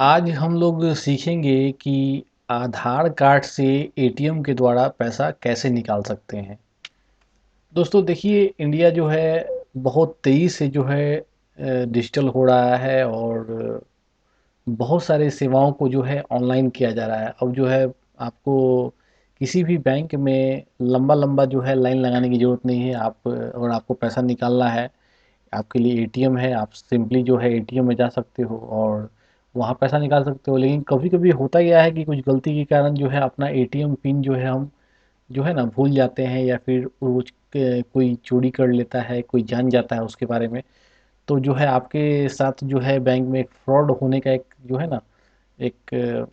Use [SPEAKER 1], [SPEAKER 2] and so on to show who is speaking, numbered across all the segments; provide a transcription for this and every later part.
[SPEAKER 1] आज हम लोग सीखेंगे कि आधार कार्ड से एटीएम के द्वारा पैसा कैसे निकाल सकते हैं। दोस्तों देखिए, इंडिया जो है बहुत तेज़ी से जो है डिजिटल हो रहा है और बहुत सारे सेवाओं को जो है ऑनलाइन किया जा रहा है। अब जो है आपको किसी भी बैंक में लंबा लंबा जो है लाइन लगाने की ज़रूरत नहीं है। आप अगर आपको पैसा निकालना है, आपके लिए एटीएम है, आप सिंपली जो है एटीएम में जा सकते हो और वहाँ पैसा निकाल सकते हो। लेकिन कभी कभी होता क्या है कि कुछ गलती के कारण जो है अपना एटीएम पिन जो है हम जो है ना भूल जाते हैं, या फिर कोई चोरी कर लेता है, कोई जान जाता है उसके बारे में। तो जो है आपके साथ जो है बैंक में एक फ्रॉड होने का एक जो है ना एक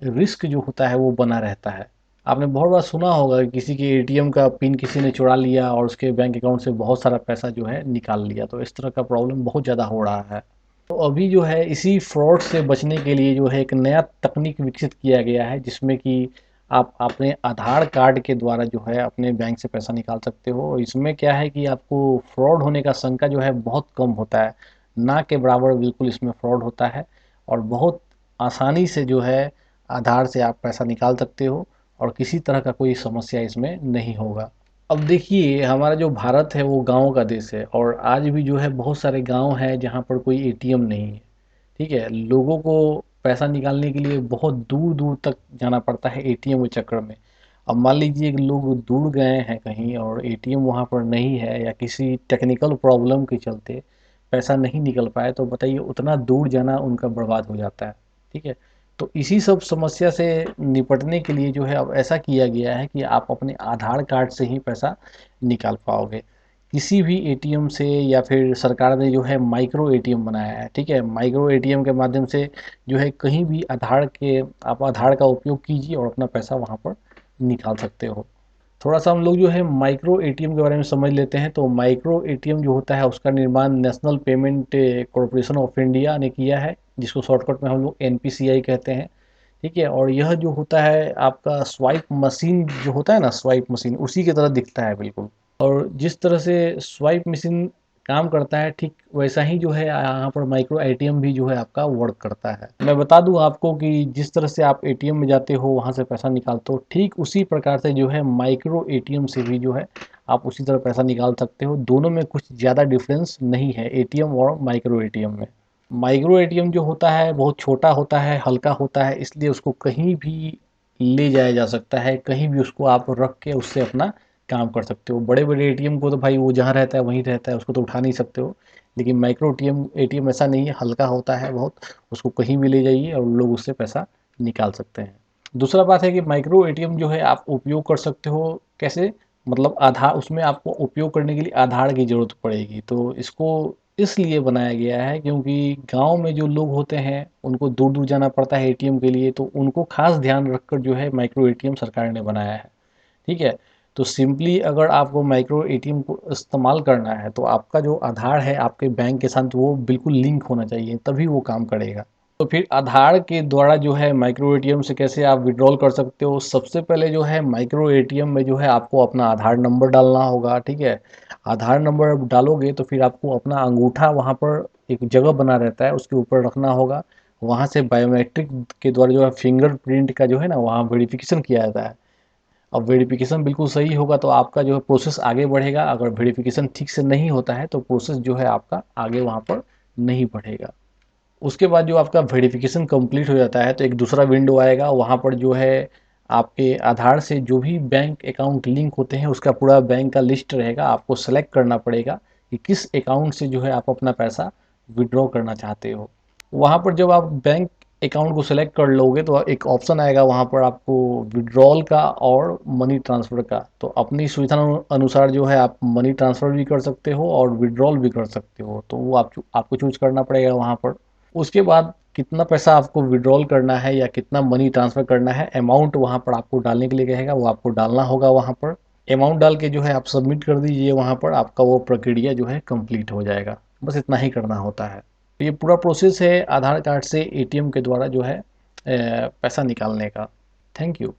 [SPEAKER 1] रिस्क जो होता है वो बना रहता है। आपने बहुत बार सुना होगा कि किसी के एटीएम का पिन किसी ने चुरा लिया और उसके बैंक अकाउंट से बहुत सारा पैसा जो है निकाल लिया। तो इस तरह का प्रॉब्लम बहुत ज़्यादा हो रहा है। तो अभी जो है इसी फ्रॉड से बचने के लिए जो है एक नया तकनीक विकसित किया गया है, जिसमें कि आप अपने आधार कार्ड के द्वारा जो है अपने बैंक से पैसा निकाल सकते हो। इसमें क्या है कि आपको फ्रॉड होने का शंका जो है बहुत कम होता है, ना के बराबर बिल्कुल इसमें फ्रॉड होता है। और बहुत आसानी से जो है आधार से आप पैसा निकाल सकते हो और किसी तरह का कोई समस्या इसमें नहीं होगा। अब देखिए, हमारा जो भारत है वो गाँव का देश है और आज भी जो है बहुत सारे गाँव हैं जहाँ पर कोई एटीएम नहीं है। ठीक है, लोगों को पैसा निकालने के लिए बहुत दूर दूर तक जाना पड़ता है एटीएम के चक्कर में। अब मान लीजिए कि लोग दूर गए हैं कहीं और एटीएम वहाँ पर नहीं है, या किसी टेक्निकल प्रॉब्लम के चलते पैसा नहीं निकल पाए, तो बताइए उतना दूर जाना उनका बर्बाद हो जाता है। ठीक है, तो इसी सब समस्या से निपटने के लिए जो है अब ऐसा किया गया है कि आप अपने आधार कार्ड से ही पैसा निकाल पाओगे किसी भी एटीएम से। या फिर सरकार ने जो है माइक्रो एटीएम बनाया है। ठीक है, माइक्रो एटीएम के माध्यम से जो है कहीं भी आप आधार का उपयोग कीजिए और अपना पैसा वहाँ पर निकाल सकते हो। थोड़ा सा हम लोग जो है माइक्रो एटीएम के बारे में समझ लेते हैं। तो माइक्रो एटीएम जो होता है उसका निर्माण national payment corporation of India ने किया है, जिसको शॉर्टकट में हम लोग एनपीसीआई कहते हैं। ठीक है, और यह जो होता है आपका स्वाइप मशीन जो होता है ना, स्वाइप मशीन उसी की तरह दिखता है बिल्कुल। और जिस तरह से स्वाइप मशीन काम करता है, ठीक वैसा ही जो है यहाँ पर माइक्रो एटीएम भी जो है आपका वर्क करता है। मैं बता दूं आपको कि जिस तरह से आप एटीएम में जाते हो वहां से पैसा निकालते हो, ठीक उसी प्रकार से जो है माइक्रो एटीएम से भी जो है आप उसी तरह पैसा निकाल सकते हो। दोनों में कुछ ज़्यादा डिफरेंस नहीं है एटीएम और माइक्रो एटीएम में। माइक्रो एटीएम जो होता है बहुत छोटा होता है, हल्का होता है, इसलिए उसको कहीं भी ले जाया जा सकता है, कहीं भी उसको आप रख के उससे अपना काम कर सकते हो। बड़े बड़े एटीएम को तो भाई वो जहाँ रहता है वहीं रहता है, उसको तो उठा नहीं सकते हो। लेकिन माइक्रो एटीएम एटीएम ऐसा नहीं है, हल्का होता है बहुत, उसको कहीं भी ले जाइए और लोग उससे पैसा निकाल सकते हैं। दूसरा बात है कि माइक्रो एटीएम जो है आप उपयोग कर सकते हो कैसे, मतलब आधार, उसमें आपको उपयोग करने के लिए आधार की ज़रूरत पड़ेगी। तो इसको इसलिए बनाया गया है क्योंकि गांव में जो लोग होते हैं उनको दूर दूर जाना पड़ता है एटीएम के लिए, तो उनको खास ध्यान रखकर जो है माइक्रो एटीएम सरकार ने बनाया है। ठीक है, तो सिंपली अगर आपको माइक्रो एटीएम को इस्तेमाल करना है तो आपका जो आधार है आपके बैंक के साथ वो बिल्कुल लिंक होना चाहिए, तभी वो काम करेगा। तो फिर आधार के द्वारा जो है माइक्रो एटीएम से कैसे आप विड्रॉल कर सकते हो। सबसे पहले जो है माइक्रो एटीएम में जो है आपको अपना आधार नंबर डालना होगा। ठीक है, आधार नंबर डालोगे तो फिर आपको अपना अंगूठा वहाँ पर एक जगह बना रहता है उसके ऊपर रखना होगा। वहाँ से बायोमेट्रिक के द्वारा जो है फिंगरप्रिंट का जो है ना वहाँ वेरिफिकेशन किया जाता है। अब वेरिफिकेशन बिल्कुल सही होगा तो आपका जो है प्रोसेस आगे बढ़ेगा। अगर वेरिफिकेशन ठीक से नहीं होता है तो प्रोसेस जो है आपका आगे वहाँ पर नहीं बढ़ेगा। उसके बाद जो आपका वेरिफिकेशन कंप्लीट हो जाता है तो एक दूसरा विंडो आएगा, वहाँ पर जो है आपके आधार से जो भी बैंक अकाउंट लिंक होते हैं उसका पूरा बैंक का लिस्ट रहेगा। आपको सेलेक्ट करना पड़ेगा कि किस अकाउंट से जो है आप अपना पैसा विड्रॉ करना चाहते हो। वहाँ पर जब आप बैंक अकाउंट को सेलेक्ट कर लोगे तो एक ऑप्शन आएगा वहाँ पर आपको विड्रॉल का और मनी ट्रांसफ़र का। तो अपनी सुविधा अनुसार जो है आप मनी ट्रांसफ़र भी कर सकते हो और विड्रॉल भी कर सकते हो, तो वो आपको चूज करना पड़ेगा वहाँ पर। उसके बाद कितना पैसा आपको विड्रॉल करना है या कितना मनी ट्रांसफ़र करना है, अमाउंट वहाँ पर आपको डालने के लिए कहेगा, वो आपको डालना होगा वहाँ पर। अमाउंट डाल के जो है आप सबमिट कर दीजिए, वहाँ पर आपका वो प्रक्रिया जो है कंप्लीट हो जाएगा। बस इतना ही करना होता है। तो ये पूरा प्रोसेस है आधार कार्ड से एटीएम के द्वारा जो है पैसा निकालने का। Thank you.